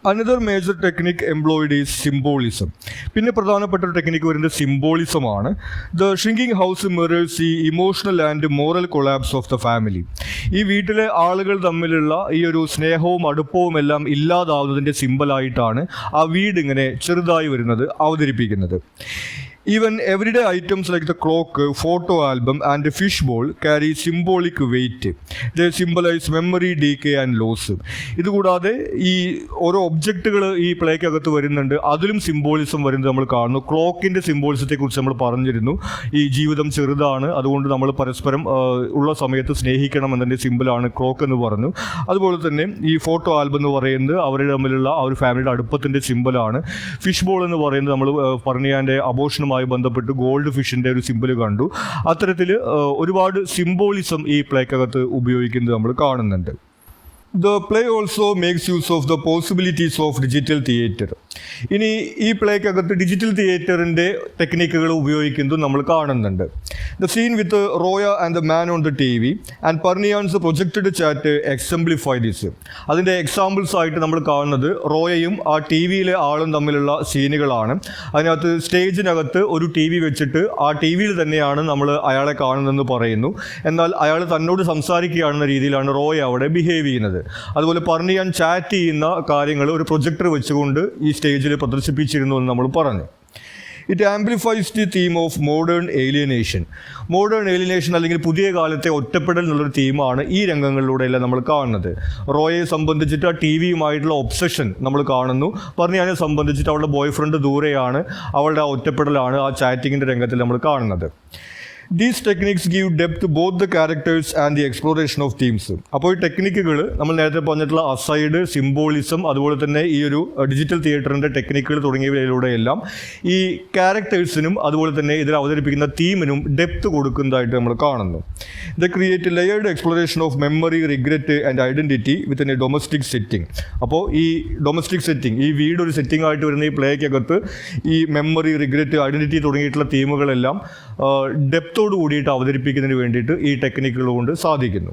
Another major technique employed is symbolism. പിന്നെ പ്രധാനപ്പെട്ട ഒരു ടെക്നിക്ക് വരുന്നത് സിംബോളിസമാണ്. The shrinking house mirrors the emotional and moral collapse of the family. ഈ വീട്ടിലെ ആളുകൾ തമ്മിലുള്ള ഈ ഒരു സ്നേഹവും അടുപ്പവും എല്ലാം ഇല്ലാതാവുന്നതിൻ്റെ സിമ്പലായിട്ടാണ് ആ വീട് ഇങ്ങനെ ചെറുതായി വരുന്നത് അവതരിപ്പിക്കുന്നത്. Even everyday items like the clock, photo album and fish bowl carry symbolic weight. They symbolize memory, decay and loss. ഇതുകൂടാതെ ഈ ഓരോ ഒബ്ജക്റ്റുകൾ ഈ പ്ലേക്കകത്ത് വരുന്നുണ്ട്. അതിലും സിംബോളിസം വരുന്നത് നമ്മൾ കാണുന്നു. ക്ലോക്കിൻ്റെ സിംബോളിസത്തെ കുറിച്ച് നമ്മൾ പറഞ്ഞിരുന്നു. ഈ ജീവിതം ചെറുതാണ്, അതുകൊണ്ട് നമ്മൾ പരസ്പരം ഉള്ള സമയത്ത് സ്നേഹിക്കണം എന്നതിൻ്റെ സിമ്പിളാണ് ക്ലോക്ക് എന്ന് പറഞ്ഞു. അതുപോലെ തന്നെ ഈ ഫോട്ടോ ആൽബം എന്ന് പറയുന്നത് അവരുടെ തമ്മിലുള്ള ആ ഒരു ഫാമിലിയുടെ അടുപ്പത്തിൻ്റെ സിമ്പിളാണ്. ഫിഷ് ബോൾ എന്ന് പറയുന്നത് നമ്മൾ പറഞ്ഞതിൻ്റെ അബോഷനും ബന്ധപ്പെട്ട് ഗോൾഡ് ഫിഷിൻ്റെ ഒരു സിമ്പിൾ കണ്ടു. അത്തരത്തിൽ ഒരുപാട് സിംബോളിസം ഈ പ്ലേക്കകത്ത് ഉപയോഗിക്കുന്നത് നമ്മൾ കാണുന്നുണ്ട്. The play also makes use of the possibilities of digital theatre. ഇനി ഈ പ്ലേക്കകത്ത് ഡിജിറ്റൽ തിയേറ്ററിൻ്റെ ടെക്നിക്കുകൾ ഉപയോഗിക്കുന്നത് നമ്മൾ കാണുന്നുണ്ട്. The scene with Roya and the man on the TV and Parniyan's projected chat exemplify this. അതിൻ്റെ എക്സാമ്പിൾസ് ആയിട്ട് നമ്മൾ കാണുന്നത് റോയയും ആ ടി വിയിലെ ആളും തമ്മിലുള്ള സീനുകളാണ്. അതിനകത്ത് സ്റ്റേജിനകത്ത് ഒരു ടി വി വെച്ചിട്ട് ആ ടി വിയിൽ തന്നെയാണ് നമ്മൾ അയാളെ കാണുന്നതെന്ന് പറയുന്നു. എന്നാൽ അയാൾ തന്നോട് സംസാരിക്കുകയാണെന്ന രീതിയിലാണ് റോയ അവിടെ ബിഹേവ് ചെയ്യുന്നത്. അതുപോലെ പർണിയാൻ ചാറ്റ് ചെയ്യുന്ന കാര്യങ്ങൾ ഒരു പ്രൊജക്ടർ വെച്ചുകൊണ്ട് ഈ സ്റ്റേജിൽ പ്രദർശിപ്പിച്ചിരുന്നു എന്ന് നമ്മൾ പറഞ്ഞു. It amplifies the theme of modern alienation. Modern alienation അല്ലെങ്കിൽ പുതിയ കാലത്തെ ഒറ്റപ്പെടൽ എന്നുള്ളൊരു തീമാണ് ഈ രംഗങ്ങളിലൂടെയെല്ലാം നമ്മൾ കാണുന്നത്. റോയയെ സംബന്ധിച്ചിട്ട് ആ ടി വിയുമായിട്ടുള്ള ഒബ്സഷൻ നമ്മൾ കാണുന്നു. പർണിയാനെ സംബന്ധിച്ചിട്ട് അവളുടെ ബോയ് ഫ്രണ്ട് ദൂരെയാണ്, അവളുടെ ആ ഒറ്റപ്പെടലാണ് ആ ചാറ്റിങ്ങിൻ്റെ രംഗത്തിൽ നമ്മൾ കാണുന്നത്. These techniques give depth both the characters and the exploration of themes. അപ്പോൾ ഈ ടെക്നിക്കുകൾ നമ്മൾ നേരത്തെ പറഞ്ഞിട്ടുള്ള അസൈഡ്, സിംബോളിസം, അതുപോലെ തന്നെ ഈ ഒരു ഡിജിറ്റൽ തിയേറ്ററിൻ്റെ ടെക്നിക്കുകൾ തുടങ്ങിയവയിലൂടെയെല്ലാം ഈ ക്യാരക്ടേഴ്സിനും അതുപോലെ തന്നെ ഇതിൽ അവതരിപ്പിക്കുന്ന തീമിനും ഡെപ്ത് കൊടുക്കുന്നതായിട്ട് നമ്മൾ കാണുന്നു. The create layered exploration of memory, regret and identity within A domestic setting. അപ്പോൾ ഈ ഡൊമസ്റ്റിക് സെറ്റിംഗ്, ഈ വീടൊരു സെറ്റിംഗ് ആയിട്ട് വരുന്ന ഈ പ്ലേക്കകത്ത് ഈ മെമ്മറി, റിഗ്രറ്റ്, ഐഡൻറ്റിറ്റി തുടങ്ങിയിട്ടുള്ള തീമുകളെല്ലാം ഡെപ്തോട് കൂടിയിട്ട് അവതരിപ്പിക്കുന്നതിന് വേണ്ടിയിട്ട് ഈ ടെക്നിക്കുകൾ കൊണ്ട് സാധിക്കുന്നു.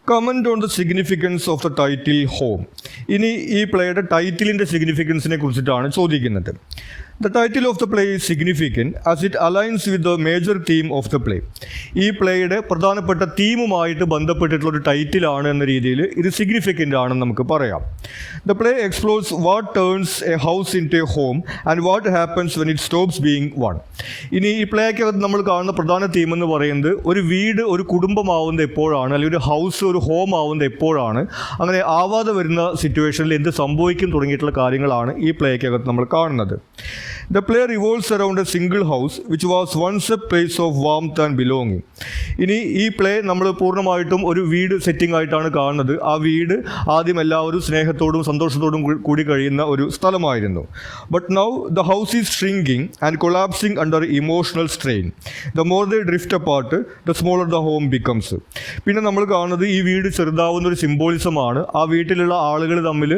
Comment on the significance of the title home. ഇനി ഈ പ്ലേയുടെ ടൈറ്റിലിൻ്റെ സിഗ്നിഫിക്കൻസിനെ കുറിച്ചിട്ടാണ് ചോദിക്കുന്നത്. The title of the play is significant as it aligns with the major theme of the play. ഈ പ്ലേയുടെ പ്രധാനപ്പെട്ട തീമുമായിട്ട് ബന്ധപ്പെട്ടിട്ടുള്ള ഒരു ടൈറ്റിലാണ് എന്ന രീതിയിൽ ഇത് സിഗ്നിഫിക്കൻ്റ് ആണെന്ന് നമുക്ക് പറയാം. The play explores what turns a house into a home and what happens when it stops being one. ഇനി ഈ പ്ലേക്കകത്ത് നമ്മൾ കാണുന്ന പ്രധാന തീം എന്ന് പറയുന്നത് ഒരു വീട് ഒരു കുടുംബമാവുന്നത് എപ്പോഴാണ്, അല്ലെങ്കിൽ ഒരു ഹൗസ് ഒരു ഹോം ആവുന്നത് എപ്പോഴാണ്, അങ്ങനെ ആവാതെ വരുന്ന സിറ്റുവേഷനിൽ എന്ത് സംഭവിക്കും തുടങ്ങിയിട്ടുള്ള കാര്യങ്ങളാണ് ഈ പ്ലേക്കകത്ത് നമ്മൾ കാണുന്നത്. The play revolves around a single house which was once a place of warmth and belonging. ഇനി ഈ പ്ലേ നമ്മൾ പൂർണ്ണമായിട്ടും ഒരു വീട് സെറ്റിംഗ് ആയിട്ടാണ് കാണുന്നത്. ആ വീട് ആദ്യം എല്ലാവരും സ്നേഹത്തോടും സന്തോഷത്തോടും കൂടി കഴിയുന്ന ഒരു സ്ഥലമായിരുന്നു. But now the house is shrinking and collapsing under emotional strain. The more they drift apart the smaller the home becomes. പിന്നെ നമ്മൾ കാണുന്നത് ഈ വീട് ചെറുതാവുന്ന ഒരു സിംബോളിസമാണ്. ആ വീട്ടിലുള്ള ആളുകൾ തമ്മിൽ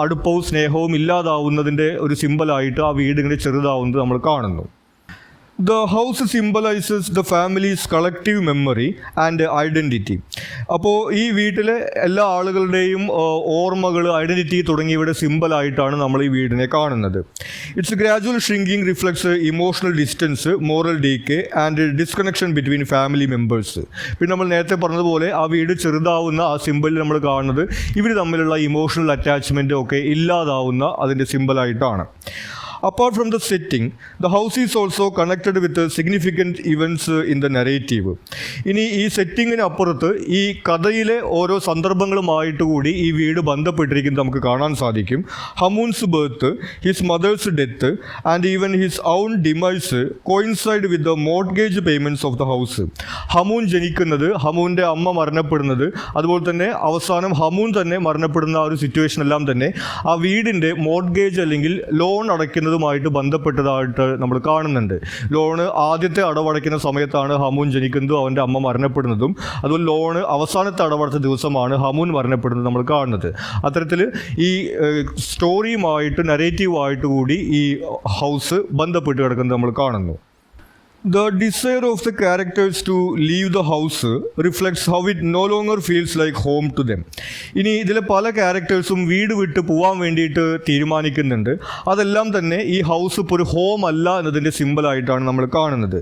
അടുപ്പവും സ്നേഹവും ഇല്ലാതാവുന്നതിൻ്റെ ഒരു സിമ്പലായിട്ട് ആ വീട് ഇങ്ങനെ ചെറുതാവുന്നത് നമ്മൾ കാണുന്നു. The house symbolizes the family's collective memory and identity. അപ്പോൾ ഈ വീട്ടിലെ എല്ലാ ആളുകളുടെയും ഓർമ്മകൾ, ഐഡൻറ്റിറ്റി തുടങ്ങിയവയുടെ സിമ്പലായിട്ടാണ് നമ്മൾ ഈ വീടിനെ കാണുന്നത്. It's gradual shrinking reflects emotional distance, moral decay and disconnection between family members. പിന്നെ നമ്മൾ നേരത്തെ പറഞ്ഞതുപോലെ ആ വീട് ചെറുതാവുന്ന ആ സിമ്പലിൽ നമ്മൾ കാണുന്നത് ഇവർ തമ്മിലുള്ള ഇമോഷണൽ അറ്റാച്ച്മെൻറ്റ് ഒക്കെ ഇല്ലാതാവുന്ന അതിൻ്റെ സിമ്പലായിട്ടാണ്. Apart from the setting, the house is also connected with the significant events in the narrative. ഇനി ഈ സെറ്റിങ്ങിന് അപ്പുറത്ത് ഈ കഥയിലെ ഓരോ സന്ദർഭങ്ങളുമായിട്ട് കൂടി ഈ വീട് ബന്ധപ്പെട്ടിരിക്കുന്നത് നമുക്ക് കാണാൻ സാധിക്കും. Hamoon's birth, his mother's death and even his own demise coincide with the mortgage payments of the house. Hamoon ജനിക്കുന്നത്, ഹമൂൻ്റെ അമ്മ മരണപ്പെടുന്നത്, അതുപോലെ തന്നെ അവസാനം ഹമൂൺ തന്നെ മരണപ്പെടുന്ന ആ ഒരു സിറ്റുവേഷൻ എല്ലാം തന്നെ ആ വീടിൻ്റെ മോർട്ട്ഗേജ് അല്ലെങ്കിൽ ലോൺ അടയ്ക്കുന്ന ുമായിട്ട് ബന്ധപ്പെട്ടതായിട്ട് നമ്മൾ കാണുന്നുണ്ട്. ലോണ് ആദ്യത്തെ അടവടയ്ക്കുന്ന സമയത്താണ് ഹമൂൻ ജനിക്കുന്നതും അവൻ്റെ അമ്മ മരണപ്പെടുന്നതും, അതുപോലെ ലോണ് അവസാനത്തെ അടവടച്ച ദിവസമാണ് ഹമൂൻ മരണപ്പെടുന്നത് നമ്മൾ കാണുന്നത്. അത്തരത്തിൽ ഈ സ്റ്റോറിയുമായിട്ട്, നരേറ്റീവായിട്ട് കൂടി ഈ ഹൗസ് ബന്ധപ്പെട്ട് കിടക്കുന്നത് നമ്മൾ കാണുന്നു. The desire of the characters to leave the house reflects how it no longer feels like home to them. ഇനി ഇതിലെ പല ക്യാരക്ടേഴ്സും വീട് വിട്ട് പോകാൻ വേണ്ടിയിട്ട് തീരുമാനിക്കുന്നുണ്ട്. അതെല്ലാം തന്നെ ഈ ഹൗസ് ഇപ്പോൾ ഒരു ഹോം അല്ല എന്നതിൻ്റെ സിമ്പിളായിട്ടാണ് നമ്മൾ കാണുന്നത്.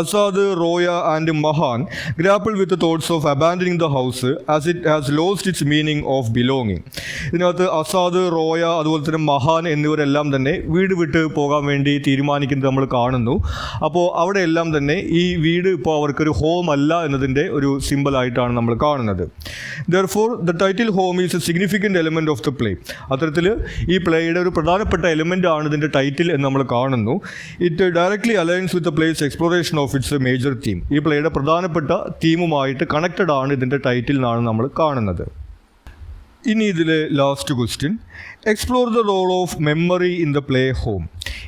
Azad, Roya and Mahan grapple with thoughts of abandoning the house as it has lost its meaning of belonging. ഇതിനകത്ത് അസാദ്, റോയ, അതുപോലെ തന്നെ മഹാൻ എന്നിവരെല്ലാം തന്നെ വീട് വിട്ട് പോകാൻ വേണ്ടി തീരുമാനിക്കുന്നത് നമ്മൾ കാണുന്നു. അപ്പോൾ അവിടെ എല്ലാം തന്നെ ഈ വീട് ഇപ്പോൾ അവർക്കൊരു ഹോം അല്ല എന്നതിൻ്റെ ഒരു സിമ്പിളായിട്ടാണ് നമ്മൾ കാണുന്നത്. Therefore, the title home is a significant element of the play. അത്തരത്തിൽ ഈ പ്ലേയുടെ ഒരു പ്രധാനപ്പെട്ട എലിമെൻ്റ് ആണ് ഇതിൻ്റെ ടൈറ്റിൽ എന്ന് നമ്മൾ കാണുന്നു. It directly aligns with the place exploration of its major theme. ഈ പ്ലേയുടെ പ്രധാനപ്പെട്ട തീമുമായിട്ട് കണക്റ്റഡ് ആണ് ഇതിൻ്റെ ടൈറ്റിൽ എന്നാണ് നമ്മൾ കാണുന്നത്. ഇനി ഇതിലെ last question, explore the role of memory in the play Home.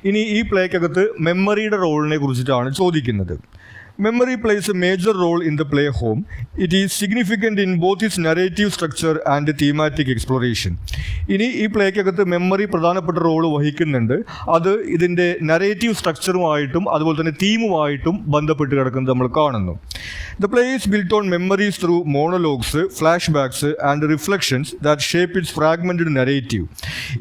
ഇനി ഈ പ്ലേക്കകത്ത് മെമ്മറിയുടെ റോളിനെ കുറിച്ചിട്ടാണ് ചോദിക്കുന്നത്. Memory plays a major role in the play home. It is significant in both its narrative structure and thematic exploration. ഇനി ഈ പ്ലേക്കകത്ത് memory പ്രധാനപ്പെട്ട role വഹിക്കുന്നുണ്ട്. അത് ഇതിൻ്റെ നരേറ്റീവ് സ്ട്രക്ചറുമായിട്ടും അതുപോലെ തന്നെ തീമുമായിട്ടും ബന്ധപ്പെട്ട് കിടക്കുന്നത് നമ്മൾ കാണുന്നു. The play is built on memories through monologues, flashbacks and reflections that shape its fragmented narrative.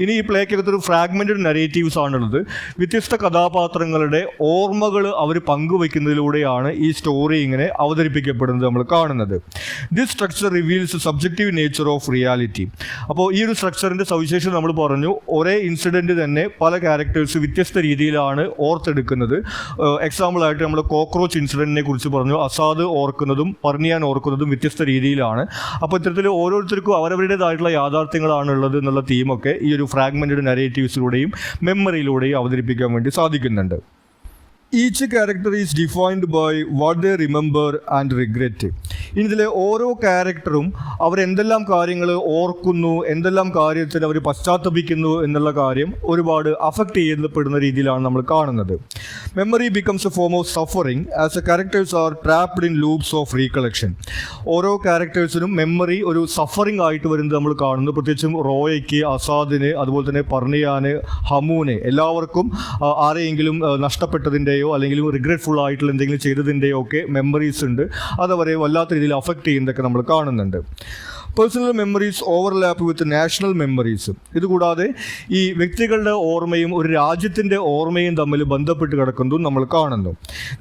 ഇനി ഈ പ്ലേക്കകത്ത് ഒരു ഫ്രാഗ്മെൻറ്റഡ് നരേറ്റീവ്സ് ആണുള്ളത്. വ്യത്യസ്ത കഥാപാത്രങ്ങളുടെ ഓർമ്മകൾ അവർ പങ്കുവയ്ക്കുന്നതിലൂടെയാണ് ഈ സ്റ്റോറി ഇങ്ങനെ അവതരിപ്പിക്കപ്പെടുന്നത് നമ്മൾ കാണുന്നത്. This structure reveals subjective nature of reality. അപ്പോൾ ഈ ഒരു സ്ട്രക്ചറിൻ്റെ സവിശേഷത നമ്മൾ പറഞ്ഞു, ഒരേ ഇൻസിഡൻറ്റ് തന്നെ പല ക്യാരക്ടേഴ്സ് വ്യത്യസ്ത രീതിയിലാണ് ഓർത്തെടുക്കുന്നത്. എക്സാമ്പിളായിട്ട് നമ്മൾ കോക്രോച്ച് ഇൻസിഡൻറ്റിനെ കുറിച്ച് പറഞ്ഞു, അസാദ് ഓർക്കുന്നതും പർണിയാൻ ഓർക്കുന്നതും വ്യത്യസ്ത രീതിയിലാണ്. അപ്പോൾ ഇത്തരത്തിൽ ഓരോരുത്തർക്കും അവരവരുടേതായിട്ടുള്ള യാഥാർത്ഥ്യങ്ങളാണ് ഉള്ളത് എന്നുള്ള തീമൊക്കെ ഈ ഒരു ഫ്രാഗ്മെൻറ്റഡ് നരേറ്റീവ്സിലൂടെയും മെമ്മറിയിലൂടെയും അവതരിപ്പിക്കാൻ വേണ്ടി സാധിക്കുന്നുണ്ട്. Each character is defined by what they remember and regret. ഇനി ഇതിലെ ഓരോ ക്യാരക്ടറും അവരെന്തെല്ലാം കാര്യങ്ങൾ ഓർക്കുന്നു, എന്തെല്ലാം കാര്യത്തിൽ അവർ പശ്ചാത്തപിക്കുന്നു എന്നുള്ള കാര്യം ഒരുപാട് അഫക്റ്റ് ചെയ്യപ്പെടുന്ന രീതിയിലാണ് നമ്മൾ കാണുന്നത്. Memory becomes A form of suffering as A characters are trapped in loops of recollection. ഓരോ ക്യാരക്ടേഴ്സിനും മെമ്മറി ഒരു സഫറിങ് ആയിട്ട് വരുന്നത് നമ്മൾ കാണുന്നു. പ്രത്യേകിച്ചും റോയയ്ക്ക്, അസാദിന്, അതുപോലെ തന്നെ പർണിയാന്, ഹമൂന്, എല്ലാവർക്കും ആരെയെങ്കിലും നഷ്ടപ്പെട്ടതിൻ്റെ അല്ലെങ്കിൽ റിഗ്രറ്റ്ഫുൾ ആയിട്ടുള്ള എന്തെങ്കിലും ചെയ്തതിൻ്റെയോ ഒക്കെ മെമ്മറീസ് ഉണ്ട്. അതവരെ വല്ലാത്ത രീതിയിൽ അഫക്റ്റ് ചെയ്യുന്നതൊക്കെ നമ്മൾ കാണുന്നുണ്ട്. പേഴ്സണൽ മെമ്മറീസ് ഓവർലാപ്പ് വിത്ത് നാഷണൽ മെമ്മറീസ്. ഇതുകൂടാതെ ഈ വ്യക്തികളുടെ ഓർമ്മയും ഒരു രാജ്യത്തിൻ്റെ ഓർമ്മയും തമ്മിൽ ബന്ധപ്പെട്ട് കിടക്കുന്നതും നമ്മൾ കാണുന്നു.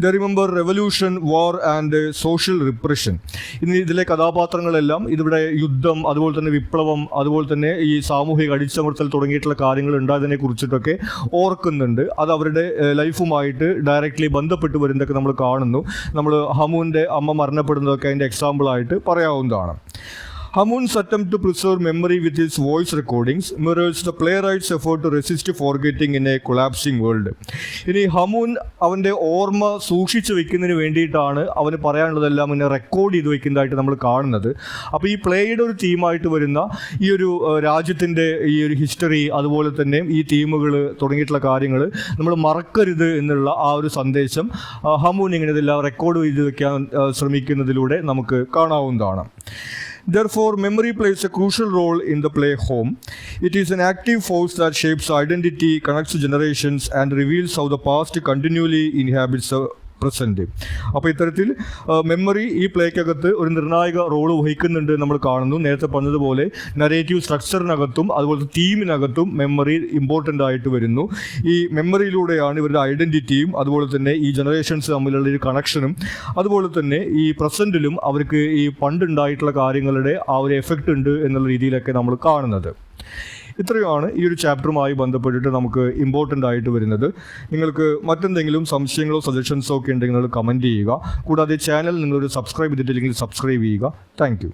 The remember revolution, war and social repression. ഇനി ഇതിലെ കഥാപാത്രങ്ങളെല്ലാം ഇതിവിടെ യുദ്ധം, അതുപോലെ തന്നെ വിപ്ലവം, അതുപോലെ തന്നെ ഈ സാമൂഹിക അടിച്ചമർത്തൽ തുടങ്ങിയിട്ടുള്ള കാര്യങ്ങൾ ഉണ്ടായതിനെ കുറിച്ചിട്ടൊക്കെ ഓർക്കുന്നുണ്ട്. അത് അവരുടെ ലൈഫുമായിട്ട് ഡയറക്റ്റ്ലി ബന്ധപ്പെട്ട് വരുന്നതൊക്കെ നമ്മൾ കാണുന്നു. നമ്മൾ ഹമൂൻ്റെ അമ്മ മരണപ്പെടുന്നതൊക്കെ അതിൻ്റെ എക്സാമ്പിളായിട്ട് പറയാവുന്നതാണ്. Hamun's attempt to preserve memory with his voice recordings mirrors the playwright's effort to resist forgetting in a collapsing world. ഇനി ഹമൂൻ അവൻ്റെ ഓർമ്മ സൂക്ഷിച്ചു വെക്കുന്നതിന് വേണ്ടിയിട്ടാണ് അവന് പറയാനുള്ളതെല്ലാം ഇങ്ങനെ റെക്കോർഡ് ചെയ്ത് വെക്കുന്നതായിട്ട് നമ്മൾ കാണുന്നത്. അപ്പോൾ ഈ പ്ലേയുടെ ഒരു തീമായിട്ട് വരുന്ന ഈ ഒരു രാജ്യത്തിൻ്റെ ഈ ഒരു ഹിസ്റ്ററി, അതുപോലെ തന്നെ ഈ തീമുകൾ തുടങ്ങിയിട്ടുള്ള കാര്യങ്ങൾ നമ്മൾ മറക്കരുത് എന്നുള്ള ആ ഒരു സന്ദേശം ഹമൂൻ ഇങ്ങനെ ഇതെല്ലാം റെക്കോർഡ് ചെയ്ത് വെക്കാൻ ശ്രമിക്കുന്നതിലൂടെ നമുക്ക് കാണാവുന്നതാണ്. Therefore, memory plays a crucial role in the play Home. It is an active force that shapes identity, connects generations, and reveals how the past continually inhabits the present. അപ്പോൾ ഇത്തരത്തിൽ മെമ്മറി ഈ പ്ലേക്കകത്ത് ഒരു നിർണായക role വഹിക്കുന്നുണ്ട് നമ്മൾ കാണുന്നു. നേരത്തെ പറഞ്ഞതുപോലെ നരേറ്റീവ് സ്ട്രക്ചറിനകത്തും അതുപോലെ തീമിനകത്തും മെമ്മറി ഇമ്പോർട്ടൻ്റ് ആയിട്ട് വരുന്നു. ഈ മെമ്മറിയിലൂടെയാണ് ഇവരുടെ ഐഡൻറ്റിറ്റിയും അതുപോലെ തന്നെ ഈ ജനറേഷൻസ് തമ്മിലുള്ള ഒരു കണക്ഷനും അതുപോലെ തന്നെ ഈ പ്രസൻറ്റിലും അവർക്ക് ഈ പണ്ടുണ്ടായിട്ടുള്ള കാര്യങ്ങളുടെ ആ ഒരു എഫക്റ്റ് ഉണ്ട് എന്നുള്ള രീതിയിലൊക്കെ നമ്മൾ കാണുന്നത്. ഇത്രയുമാണ് ഈ ഒരു ചാപ്റ്ററുമായി ബന്ധപ്പെട്ടിട്ട് നമുക്ക് ഇമ്പോർട്ടൻ്റ് ആയിട്ട് വരുന്നത്. നിങ്ങൾക്ക് മറ്റെന്തെങ്കിലും സംശയങ്ങളോ സജഷൻസോ ഒക്കെ ഉണ്ടെങ്കിൽ നിങ്ങൾ കമൻറ്റ് ചെയ്യുക. കൂടാതെ ചാനൽ നിങ്ങളൊരു സബ്സ്ക്രൈബ് ചെയ്തിട്ടില്ലെങ്കിൽ സബ്സ്ക്രൈബ് ചെയ്യുക. താങ്ക്